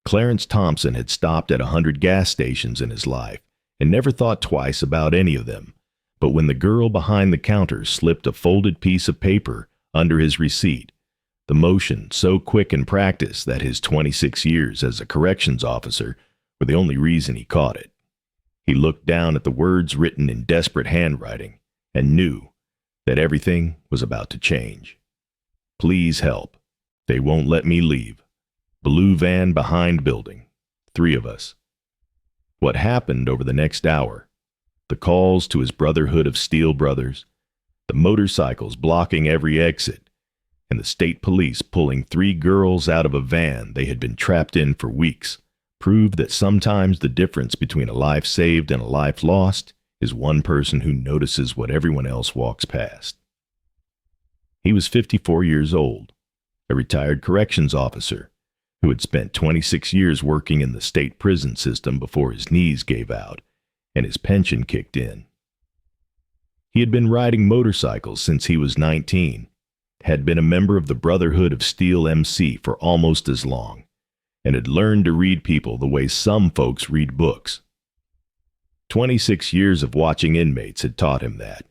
Clarence Thompson had stopped at 100 gas stations in his life and never thought twice about any of them. But when the girl behind the counter slipped a folded piece of paper under his receipt, the motion so quick in practice that his 26 years as a corrections officer were the only reason he caught it. He looked down at the words written in desperate handwriting and knew that everything was about to change. Please help. They won't let me leave. Blue van behind building. 3 of us. What happened over the next hour? The calls to his Brotherhood of Steel brothers, the motorcycles blocking every exit, and the state police pulling 3 girls out of a van they had been trapped in for weeks proved that sometimes the difference between a life saved and a life lost is one person who notices what everyone else walks past. He was 54 years old, a retired corrections officer who had spent 26 years working in the state prison system before his knees gave out and his pension kicked in. He had been riding motorcycles since he was 19, had been a member of the Brotherhood of Steel MC for almost as long, and had learned to read people the way some folks read books. 26 years of watching inmates had taught him that.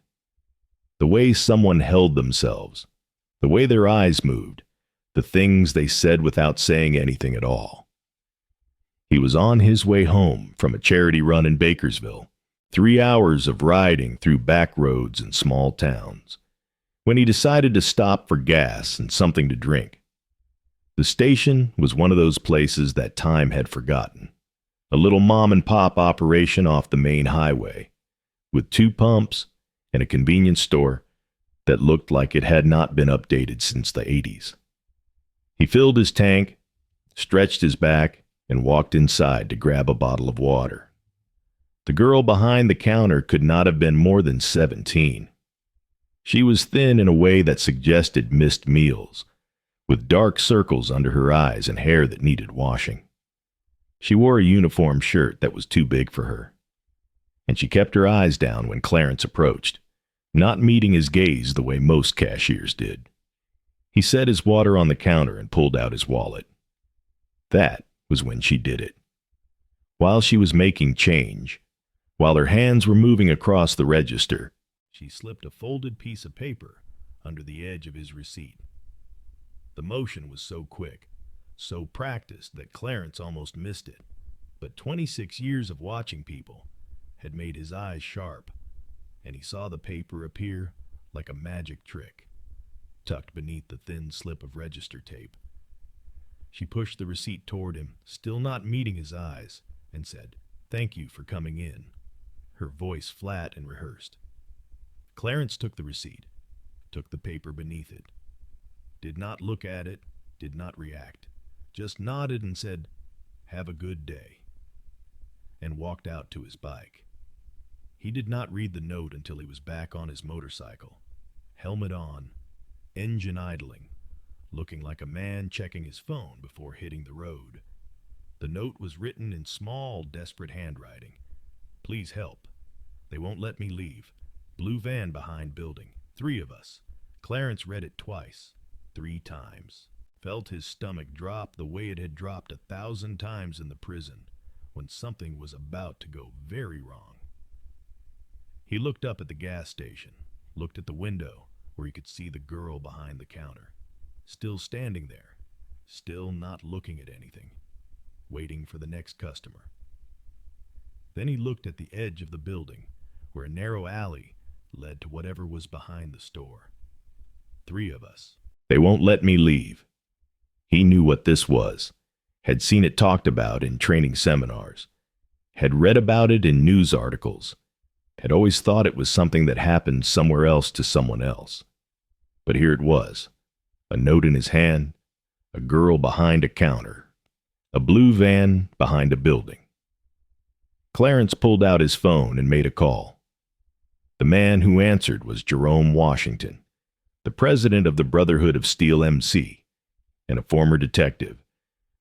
The way someone held themselves, the way their eyes moved, the things they said without saying anything at all. He was on his way home from a charity run in Bakersville, 3 hours of riding through back roads and small towns, when he decided to stop for gas and something to drink. The station was one of those places that time had forgotten, a little mom-and-pop operation off the main highway, with 2 pumps and a convenience store that looked like it had not been updated since the 80s. He filled his tank, stretched his back, and walked inside to grab a bottle of water. The girl behind the counter could not have been more than 17. She was thin in a way that suggested missed meals, with dark circles under her eyes and hair that needed washing. She wore a uniform shirt that was too big for her, and she kept her eyes down when Clarence approached, not meeting his gaze the way most cashiers did. He set his water on the counter and pulled out his wallet. That was when she did it. While she was making change, while her hands were moving across the register, she slipped a folded piece of paper under the edge of his receipt. The motion was so quick, so practiced that Clarence almost missed it, but 26 years of watching people had made his eyes sharp, and he saw the paper appear like a magic trick, tucked beneath the thin slip of register tape. She pushed the receipt toward him, still not meeting his eyes, and said, "Thank you for coming in," her voice flat and rehearsed. Clarence took the receipt, took the paper beneath it, did not look at it, did not react, just nodded and said, "Have a good day," and walked out to his bike. He did not read the note until he was back on his motorcycle, helmet on, engine idling, looking like a man checking his phone before hitting the road. The note was written in small, desperate handwriting. "Please help. They won't let me leave. Blue van behind building. 3 of us." Clarence read it twice, 3 times. Felt his stomach drop the way it had dropped 1,000 times in the prison when something was about to go very wrong. He looked up at the gas station, looked at the window where he could see the girl behind the counter, still standing there, still not looking at anything, waiting for the next customer. Then he looked at the edge of the building, where a narrow alley led to whatever was behind the store. 3 of us. They won't let me leave. He knew what this was, had seen it talked about in training seminars, had read about it in news articles, had always thought it was something that happened somewhere else to someone else. But here it was, a note in his hand, a girl behind a counter, a blue van behind a building. Clarence pulled out his phone and made a call. The man who answered was Jerome Washington, the president of the Brotherhood of Steel MC, and a former detective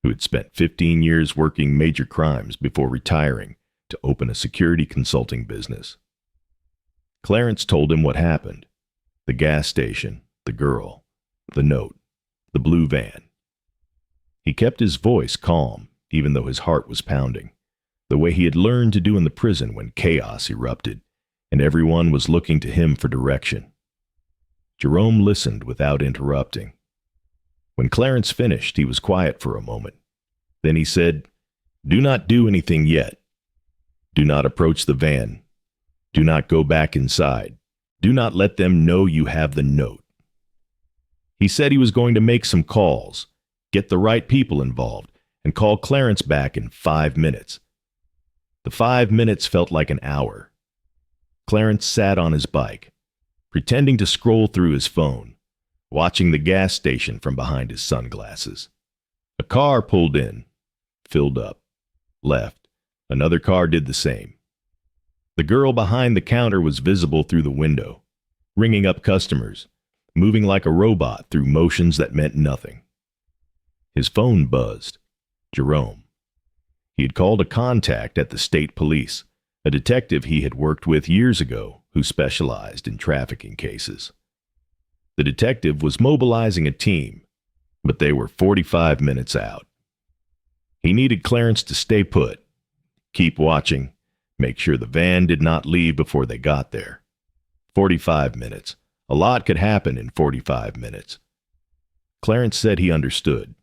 who had spent 15 years working major crimes before retiring to open a security consulting business. Clarence told him what happened: the gas station, the girl, the note, the blue van. He kept his voice calm, even though his heart was pounding, the way he had learned to do in the prison when chaos erupted, and everyone was looking to him for direction. Jerome listened without interrupting. When Clarence finished, he was quiet for a moment. Then he said, "Do not do anything yet. Do not approach the van. Do not go back inside. Do not let them know you have the note." He said he was going to make some calls, get the right people involved, and call Clarence back in 5 minutes. The 5 minutes felt like an hour. Clarence sat on his bike, pretending to scroll through his phone, watching the gas station from behind his sunglasses. A car pulled in, filled up, left. Another car did the same. The girl behind the counter was visible through the window, ringing up customers, moving like a robot through motions that meant nothing. His phone buzzed. Jerome. He had called a contact at the state police, a detective he had worked with years ago who specialized in trafficking cases. The detective was mobilizing a team, but they were 45 minutes out. He needed Clarence to stay put, keep watching, make sure the van did not leave before they got there. 45 minutes. A lot could happen in 45 minutes. Clarence said he understood.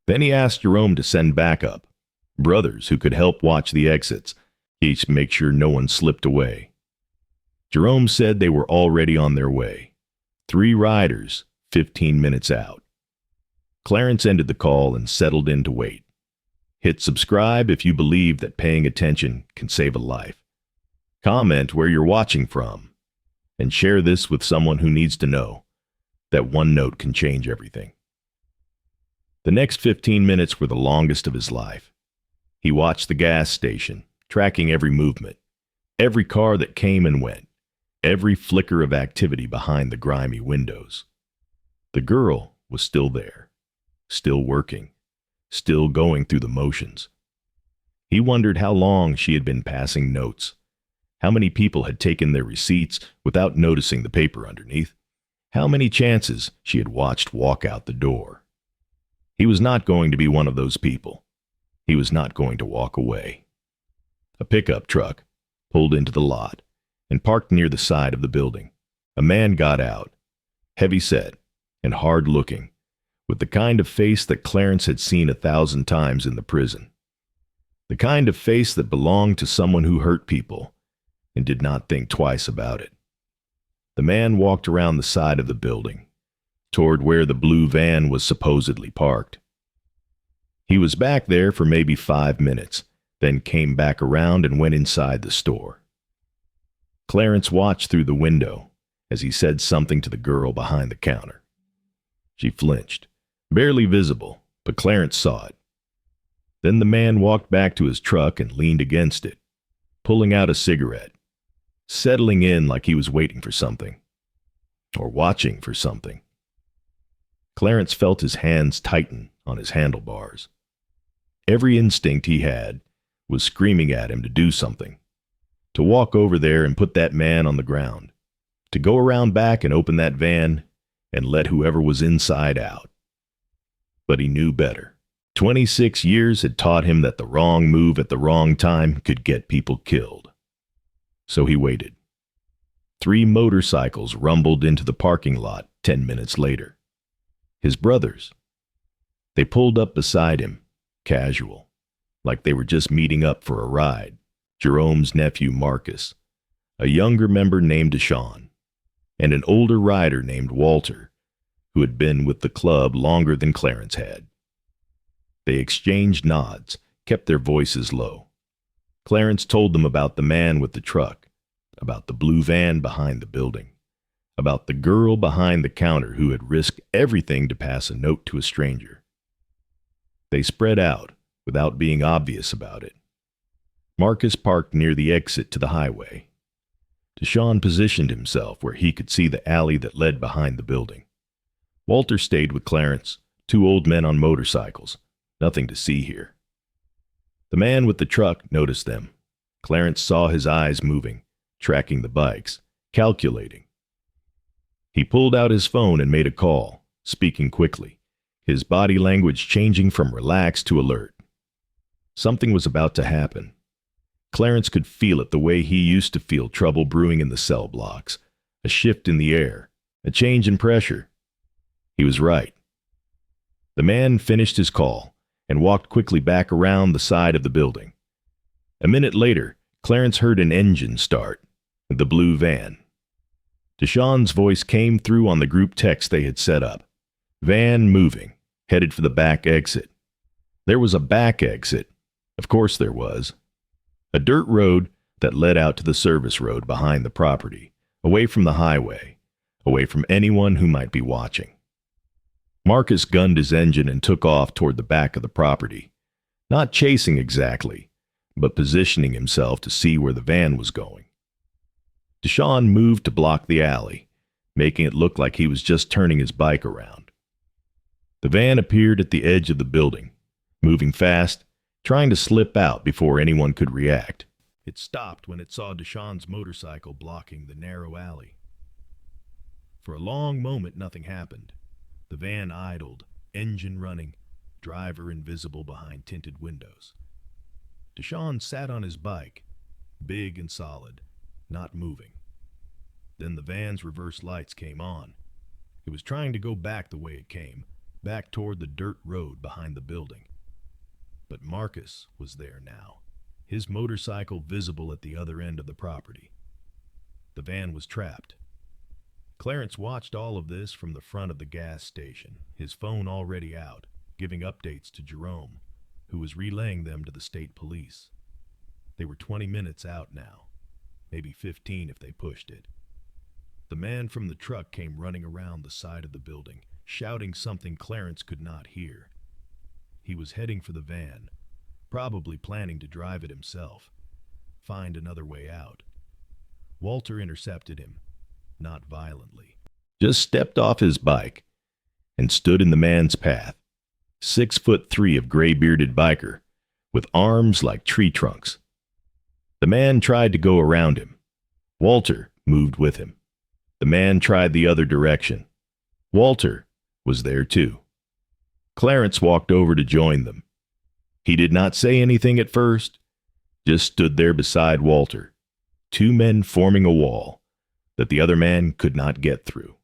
Then he asked Jerome to send backup, brothers who could help watch the exits, each make sure no one slipped away. Jerome said they were already on their way. 3 riders, 15 minutes out. Clarence ended the call and settled in to wait. Hit subscribe if you believe that paying attention can save a life. Comment where you're watching from, and share this with someone who needs to know that one note can change everything. The next 15 minutes were the longest of his life. He watched the gas station, tracking every movement, every car that came and went, every flicker of activity behind the grimy windows. The girl was still there, still working, still going through the motions. He wondered how long she had been passing notes, how many people had taken their receipts without noticing the paper underneath, how many chances she had watched walk out the door. He was not going to be one of those people. He was not going to walk away. A pickup truck pulled into the lot and parked near the side of the building. A man got out, heavy-set and hard-looking, with the kind of face that Clarence had seen 1,000 times in the prison. The kind of face that belonged to someone who hurt people and did not think twice about it. The man walked around the side of the building, toward where the blue van was supposedly parked. He was back there for maybe 5 minutes, then came back around and went inside the store. Clarence watched through the window as he said something to the girl behind the counter. She flinched, barely visible, but Clarence saw it. Then the man walked back to his truck and leaned against it, pulling out a cigarette, settling in like he was waiting for something, or watching for something. Clarence felt his hands tighten on his handlebars. Every instinct he had was screaming at him to do something, to walk over there and put that man on the ground, to go around back and open that van and let whoever was inside out. But he knew better. 26 years had taught him that the wrong move at the wrong time could get people killed. So he waited. 3 motorcycles rumbled into the parking lot 10 minutes later. His brothers. They pulled up beside him, casual, like they were just meeting up for a ride. Jerome's nephew Marcus, a younger member named Deshaun, and an older rider named Walter, who had been with the club longer than Clarence had. They exchanged nods, kept their voices low. Clarence told them about the man with the truck, about the blue van behind the building, about the girl behind the counter who had risked everything to pass a note to a stranger. They spread out without being obvious about it. Marcus parked near the exit to the highway. Deshaun positioned himself where he could see the alley that led behind the building. Walter stayed with Clarence, 2 old men on motorcycles. Nothing to see here. The man with the truck noticed them. Clarence saw his eyes moving, tracking the bikes, calculating. He pulled out his phone and made a call, speaking quickly, his body language changing from relaxed to alert. Something was about to happen. Clarence could feel it the way he used to feel trouble brewing in the cell blocks. A shift in the air, a change in pressure. He was right. The man finished his call and walked quickly back around the side of the building. A minute later, Clarence heard an engine start, the blue van. Deshawn's voice came through on the group text they had set up. Van moving, headed for the back exit. There was a back exit. Of course there was. A dirt road that led out to the service road behind the property, away from the highway, away from anyone who might be watching. Marcus gunned his engine and took off toward the back of the property, not chasing exactly, but positioning himself to see where the van was going. Deshawn moved to block the alley, making it look like he was just turning his bike around. The van appeared at the edge of the building, moving fast, trying to slip out before anyone could react. It stopped when it saw Deshawn's motorcycle blocking the narrow alley. For a long moment, nothing happened. The van idled, engine running, driver invisible behind tinted windows. Deshawn sat on his bike, big and solid, not moving. Then the van's reverse lights came on. It was trying to go back the way it came, back toward the dirt road behind the building. But Marcus was there now, his motorcycle visible at the other end of the property. The van was trapped. Clarence watched all of this from the front of the gas station, his phone already out, giving updates to Jerome, who was relaying them to the state police. They were 20 minutes out now, maybe 15 if they pushed it. The man from the truck came running around the side of the building, shouting something Clarence could not hear. He was heading for the van, probably planning to drive it himself, find another way out. Walter intercepted him, not violently, just stepped off his bike and stood in the man's path. 6'3" of gray-bearded biker, with arms like tree trunks. The man tried to go around him. Walter moved with him. The man tried the other direction. Walter was there too. Clarence walked over to join them. He did not say anything at first, just stood there beside Walter, two men forming a wall that the other man could not get through.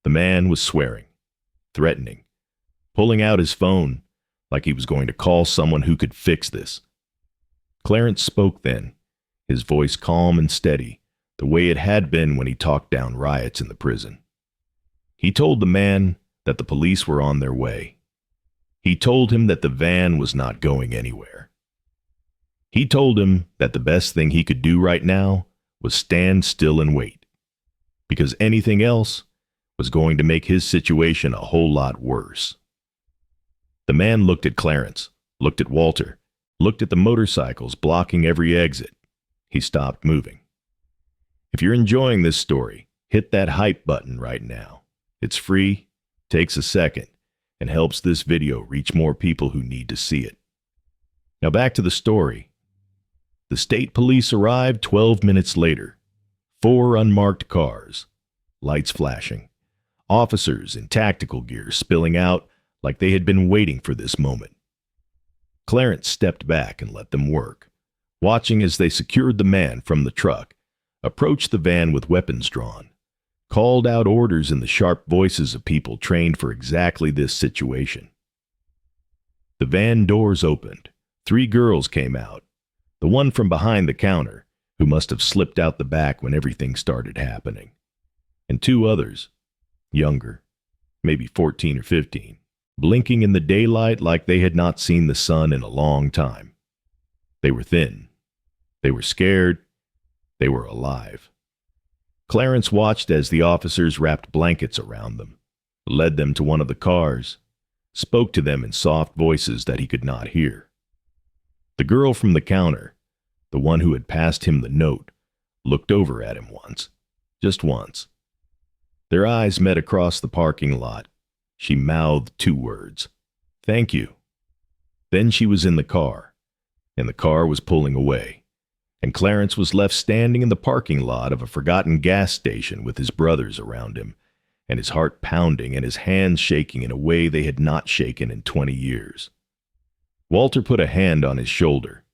The man was swearing, threatening, pulling out his phone like he was going to call someone who could fix this. Clarence spoke then, his voice calm and steady, the way it had been when he talked down riots in the prison. He told the man that the police were on their way. He told him that the van was not going anywhere. He told him that the best thing he could do right now was stand still and wait, because anything else was going to make his situation a whole lot worse. The man looked at Clarence, looked at Walter, looked at the motorcycles blocking every exit. He stopped moving. If you're enjoying this story, hit that hype button right now. It's free, takes a second, and helps this video reach more people who need to see it. Now back to the story. The state police arrived 12 minutes later. 4 unmarked cars, lights flashing, officers in tactical gear spilling out like they had been waiting for this moment. Clarence stepped back and let them work, watching as they secured the man from the truck, approached the van with weapons drawn, called out orders in the sharp voices of people trained for exactly this situation. The van doors opened. 3 girls came out, the one from behind the counter, who must have slipped out the back when everything started happening, and 2 others, younger, maybe 14 or 15, blinking in the daylight like they had not seen the sun in a long time. They were thin. They were scared. They were alive. Clarence watched as the officers wrapped blankets around them, led them to one of the cars, spoke to them in soft voices that he could not hear. The girl from the counter, the one who had passed him the note, looked over at him once, just once. Their eyes met across the parking lot. She mouthed 2 words, "Thank you." Then she was in the car, and the car was pulling away, and Clarence was left standing in the parking lot of a forgotten gas station with his brothers around him, and his heart pounding and his hands shaking in a way they had not shaken in 20 years. Walter put a hand on his shoulder.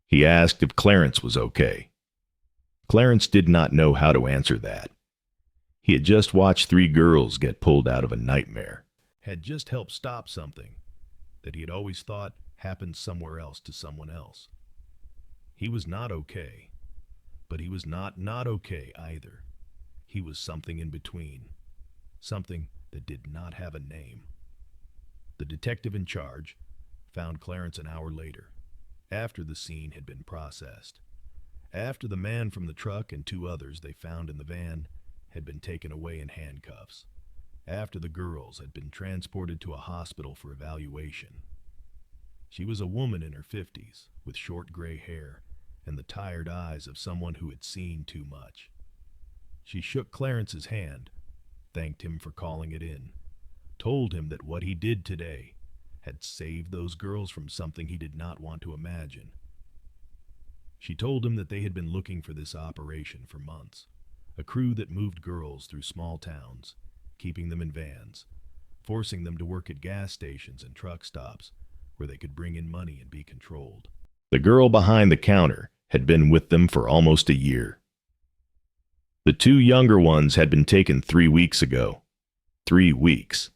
He asked if Clarence was okay. Clarence did not know how to answer that. He had just watched 3 girls get pulled out of a nightmare, had just helped stop something that he had always thought happened somewhere else to someone else. He was not okay, but he was not okay either. He was something in between, something that did not have a name. The detective in charge found Clarence an hour later, after the scene had been processed, after the man from the truck and 2 others they found in the van had been taken away in handcuffs, after the girls had been transported to a hospital for evaluation. She was a woman in her 50s, with short gray hair and the tired eyes of someone who had seen too much. She shook Clarence's hand, thanked him for calling it in, told him that what he did today had saved those girls from something he did not want to imagine. She told him that they had been looking for this operation for months, a crew that moved girls through small towns, keeping them in vans, forcing them to work at gas stations and truck stops where they could bring in money and be controlled. The girl behind the counter had been with them for almost a year. The 2 younger ones had been taken 3 weeks ago. 3 weeks.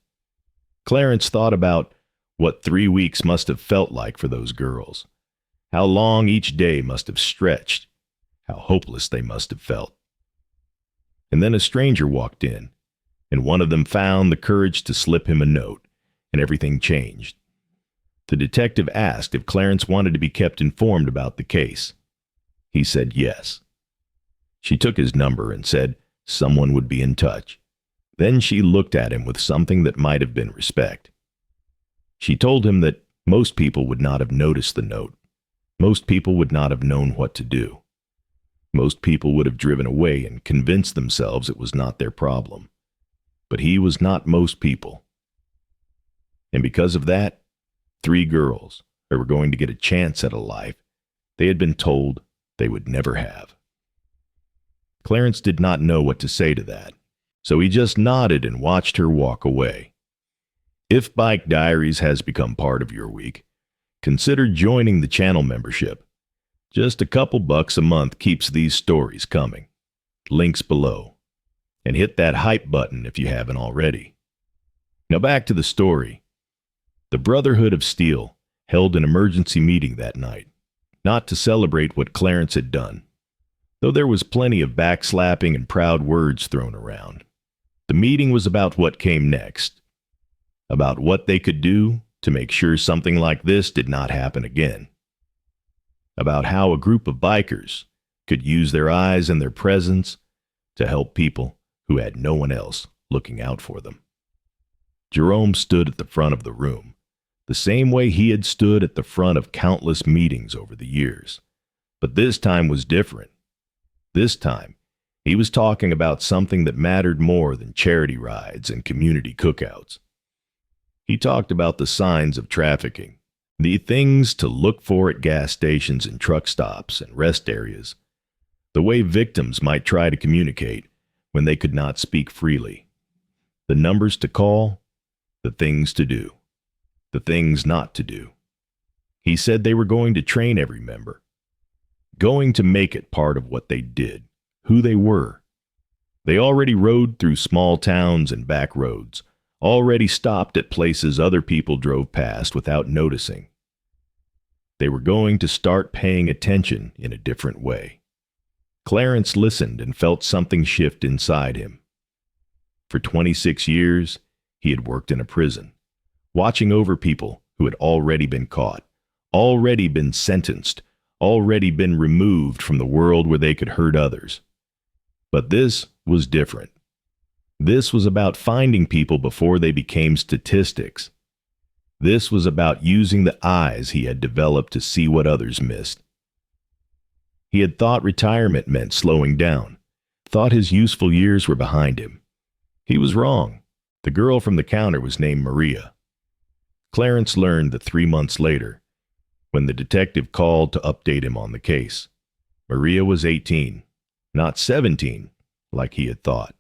Clarence thought about what 3 weeks must have felt like for those girls, how long each day must have stretched, how hopeless they must have felt. And then a stranger walked in, and one of them found the courage to slip him a note, and everything changed. The detective asked if Clarence wanted to be kept informed about the case. He said yes. She took his number and said someone would be in touch. Then she looked at him with something that might have been respect. She told him that most people would not have noticed the note. Most people would not have known what to do. Most people would have driven away and convinced themselves it was not their problem. But he was not most people. And because of that, 3 girls who were going to get a chance at a life they had been told they would never have. Clarence did not know what to say to that, so he just nodded and watched her walk away. If Bike Diaries has become part of your week, consider joining the channel membership. Just a couple bucks a month keeps these stories coming. Links below. And hit that hype button if you haven't already. Now back to the story. The Brotherhood of Steel held an emergency meeting that night, not to celebrate what Clarence had done, though there was plenty of backslapping and proud words thrown around. The meeting was about what came next, about what they could do to make sure something like this did not happen again, about how a group of bikers could use their eyes and their presence to help people who had no one else looking out for them. Jerome stood at the front of the room, the same way he had stood at the front of countless meetings over the years. But this time was different. This time, he was talking about something that mattered more than charity rides and community cookouts. He talked about the signs of trafficking, the things to look for at gas stations and truck stops and rest areas, the way victims might try to communicate when they could not speak freely, the numbers to call, the things to do, the things not to do. He said they were going to train every member, going to make it part of what they did, who they were. They already rode through small towns and back roads, already stopped at places other people drove past without noticing. They were going to start paying attention in a different way. Clarence listened and felt something shift inside him. For 26 years, he had worked in a prison, watching over people who had already been caught, already been sentenced, already been removed from the world where they could hurt others. But this was different. This was about finding people before they became statistics. This was about using the eyes he had developed to see what others missed. He had thought retirement meant slowing down, thought his useful years were behind him. He was wrong. The girl from the counter was named Maria. Clarence learned that 3 months later, when the detective called to update him on the case, Maria was 18, not 17, like he had thought.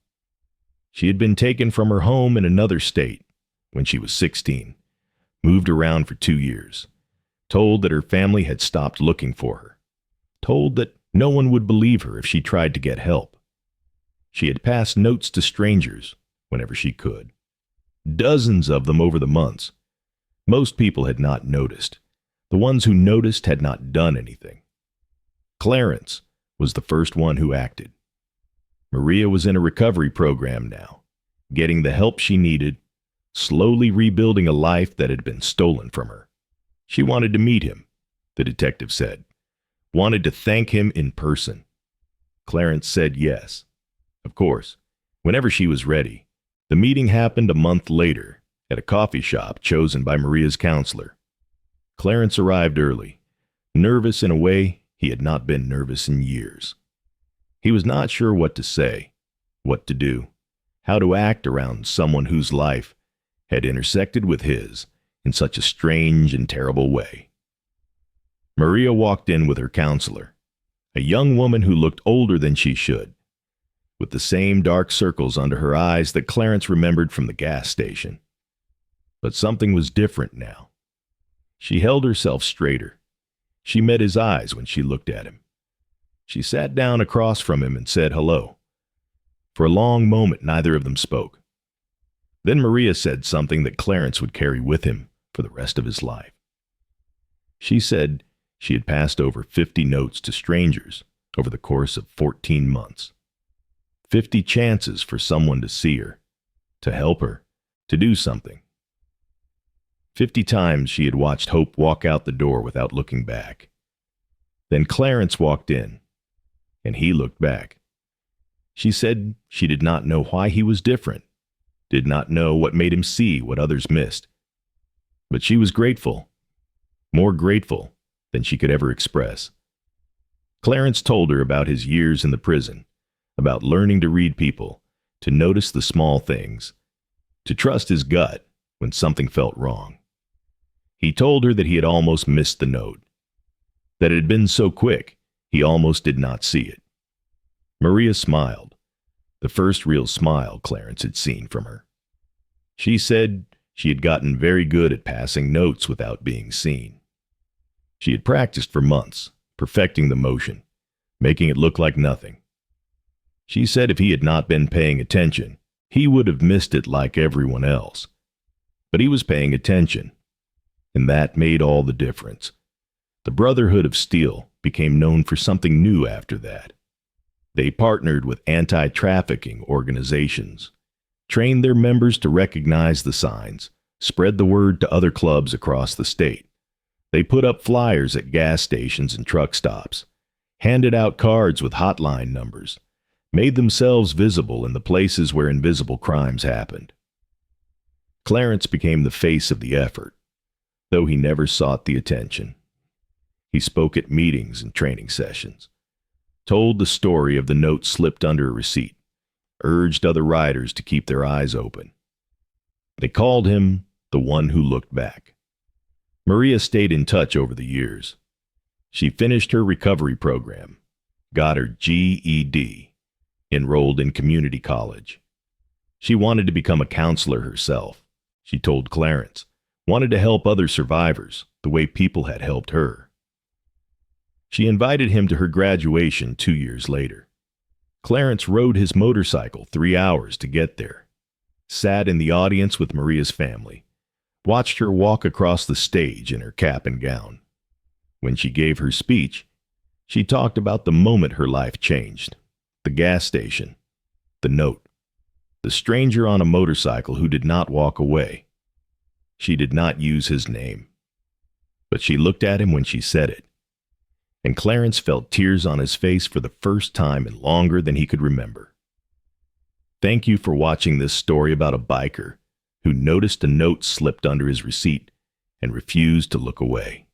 She had been taken from her home in another state when she was 16, moved around for 2 years, told that her family had stopped looking for her, told that no one would believe her if she tried to get help. She had passed notes to strangers whenever she could, dozens of them over the months. Most people had not noticed. The ones who noticed had not done anything. Clarence was the first one who acted. Maria was in a recovery program now, getting the help she needed, slowly rebuilding a life that had been stolen from her. She wanted to meet him, the detective said, wanted to thank him in person. Clarence said yes. Of course, whenever she was ready. The meeting happened a month later at a coffee shop chosen by Maria's counselor. Clarence arrived early, nervous in a way he had not been nervous in years. He was not sure what to say, what to do, how to act around someone whose life had intersected with his in such a strange and terrible way. Maria walked in with her counselor, a young woman who looked older than she should, with the same dark circles under her eyes that Clarence remembered from the gas station. But something was different now. She held herself straighter. She met his eyes when she looked at him. She sat down across from him and said hello. For a long moment, neither of them spoke. Then Maria said something that Clarence would carry with him for the rest of his life. She said she had passed over 50 notes to strangers over the course of 14 months. 50 chances for someone to see her, to help her, to do something. 50 times she had watched Hope walk out the door without looking back. Then Clarence walked in, and he looked back. She said she did not know why he was different, did not know what made him see what others missed. But she was grateful, more grateful than she could ever express. Clarence told her about his years in the prison, about learning to read people, to notice the small things, to trust his gut when something felt wrong. He told her that he had almost missed the note, that it had been so quick he almost did not see it. Maria smiled, the first real smile Clarence had seen from her. She said she had gotten very good at passing notes without being seen. She had practiced for months, perfecting the motion, making it look like nothing. She said if he had not been paying attention, he would have missed it like everyone else. But he was paying attention, and that made all the difference. The Brotherhood of Steel became known for something new after that. They partnered with anti-trafficking organizations, trained their members to recognize the signs, spread the word to other clubs across the state. They put up flyers at gas stations and truck stops, handed out cards with hotline numbers, made themselves visible in the places where invisible crimes happened. Clarence became the face of the effort, though he never sought the attention. He spoke at meetings and training sessions, told the story of the note slipped under a receipt, urged other riders to keep their eyes open. They called him the one who looked back. Maria stayed in touch over the years. She finished her recovery program, got her GED, enrolled in community college. She wanted to become a counselor herself, she told Clarence, wanted to help other survivors the way people had helped her. She invited him to her graduation 2 years later. Clarence rode his motorcycle 3 hours to get there, sat in the audience with Maria's family, watched her walk across the stage in her cap and gown. When she gave her speech, she talked about the moment her life changed, the gas station, the note, the stranger on a motorcycle who did not walk away. She did not use his name, but she looked at him when she said it, and Clarence felt tears on his face for the first time in longer than he could remember. Thank you for watching this story about a biker who noticed a note slipped under his receipt and refused to look away.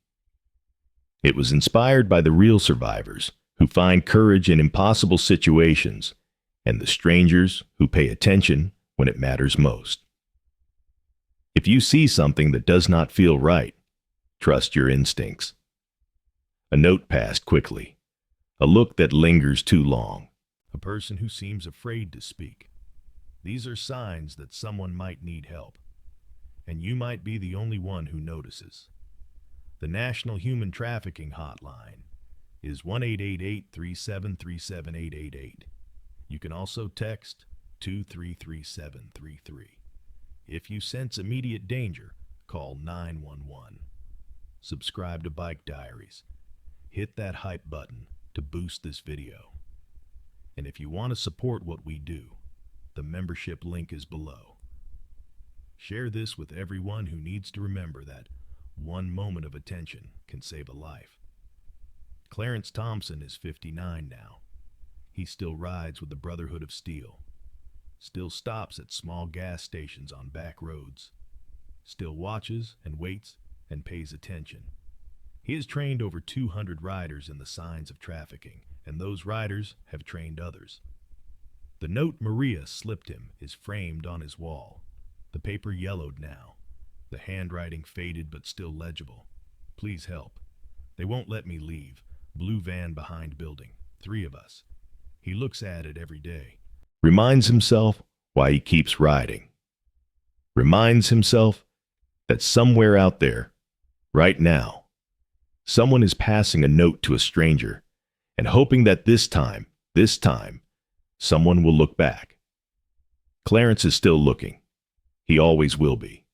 It was inspired by the real survivors who find courage in impossible situations and the strangers who pay attention when it matters most. If you see something that does not feel right, trust your instincts. A note passed quickly, a look that lingers too long, a person who seems afraid to speak. These are signs that someone might need help, and you might be the only one who notices. The National Human Trafficking Hotline is 1-888-373-7888. You can also text 233733. If you sense immediate danger, call 911. Subscribe to Bike Diaries. Hit that hype button to boost this video. And if you want to support what we do, the membership link is below. Share this with everyone who needs to remember that one moment of attention can save a life. Clarence Thompson is 59 now. He still rides with the Brotherhood of Steel, still stops at small gas stations on back roads, still watches and waits and pays attention. He has trained over 200 riders in the signs of trafficking, and those riders have trained others. The note Maria slipped him is framed on his wall. The paper yellowed now, the handwriting faded but still legible. Please help. They won't let me leave. Blue van behind building. 3 of us. He looks at it every day. Reminds himself why he keeps riding. Reminds himself that somewhere out there, right now, someone is passing a note to a stranger and hoping that this time, someone will look back. Clarence is still looking. He always will be.